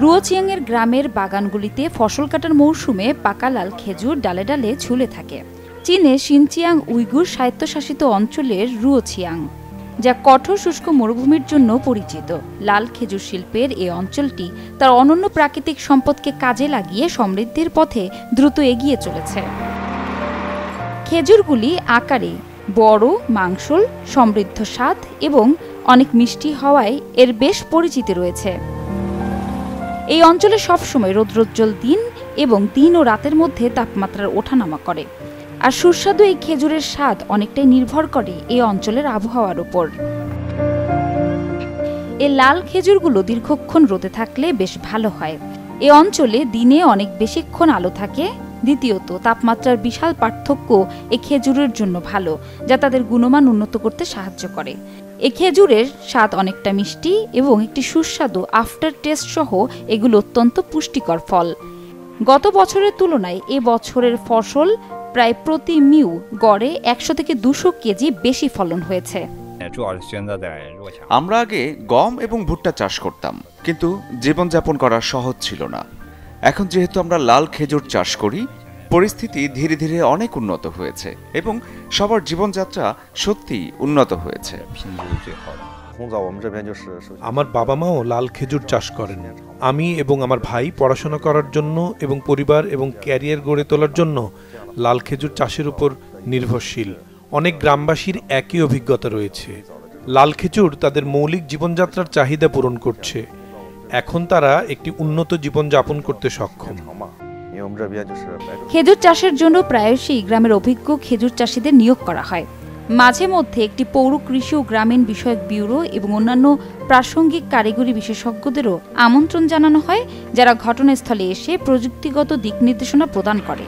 রুয়োচিয়াংয়ের গ্রামের বাগানগুলিতে ফসল কাটার মৌসুমে পাকা লাল খেজুর ডালে ডালে ঝুলে থাকে। চীনে শিনচিয়াং উইগুর স্বায়ত্তশাসিত অঞ্চলের রুয়োচিয়াং, যা কঠোর শুষ্ক মরুভূমির জন্য পরিচিত। লাল খেজুর শিল্পের এই অঞ্চলটি তার অনন্য প্রাকৃতিক সম্পদকে কাজে লাগিয়ে সমৃদ্ধির পথে দ্রুত এগিয়ে চলেছে। খেজুরগুলি আকারে বড়, মাংসল, সমৃদ্ধ স্বাদ এবং অনেক মিষ্টি হওয়ায় এর বেশ পরিচিতি রয়েছে। এই অঞ্চলে সবসময় রৌদ্রোজ্জ্বল দিন এবং দিন ও রাতের মধ্যে তাপমাত্রার ওঠানামা করে, আর সুস্বাদু এই খেজুরের স্বাদ অনেকটাই নির্ভর করে এই অঞ্চলের আবহাওয়ার উপর। এই লাল খেজুরগুলো দীর্ঘক্ষণ রোদে থাকলে বেশ ভালো হয়। এই অঞ্চলে দিনে অনেক বেশিক্ষণ আলো থাকে। দ্বিতীয়ত, তাপমাত্রার বিশাল পার্থক্য এই খেজুরের জন্য ভালো, যা তাদের গুণমান উন্নত করতে সাহায্য করে। এই খেজুরের স্বাদ অনেকটা মিষ্টি এবং একটি সুস্বাদু আফটার টেস্ট সহ এগুলো অত্যন্ত পুষ্টিকর ফল। গত বছরের তুলনায় এ বছরের ফসল প্রায় প্রতি মিউ গড়ে 100 থেকে 200 কেজি বেশি ফলন হয়েছে। আমরা আগে গম এবং ভুট্টা চাষ করতাম, কিন্তু জীবনযাপন করা সহজ ছিল না। এখন যেহেতু আমরা লাল খেজুর চাষ করি, পরিস্থিতি ধীরে ধীরে অনেক উন্নত হয়েছে এবং সবার জীবনযাত্রা সত্যি উন্নত হয়েছে। আমার বাবা মাও লাল খেজুর চাষ করেন। আমি এবং আমার ভাই পড়াশোনা করার জন্য এবং পরিবার এবং ক্যারিয়ার গড়ে তোলার জন্য লাল খেজুর চাষের উপর নির্ভরশীল। অনেক গ্রামবাসীর একই অভিজ্ঞতা রয়েছে। লাল খেজুর তাদের মৌলিক জীবনযাত্রার চাহিদা পূরণ করছে। এখন তারা একটি উন্নত জীবন যাপন করতে সক্ষম। খেজুর চাষের জন্য প্রায়শই গ্রামের অভিজ্ঞ খেজুর চাষিদের নিয়োগ করা হয়। মাঝে মধ্যে একটি পৌর কৃষি ও গ্রামীণ বিষয়ক ব্যুরো এবং অন্যান্য প্রাসঙ্গিক কারিগরি বিশেষজ্ঞদেরও আমন্ত্রণ জানানো হয়, যারা ঘটনাস্থলে এসে প্রযুক্তিগত দিক নির্দেশনা প্রদান করে।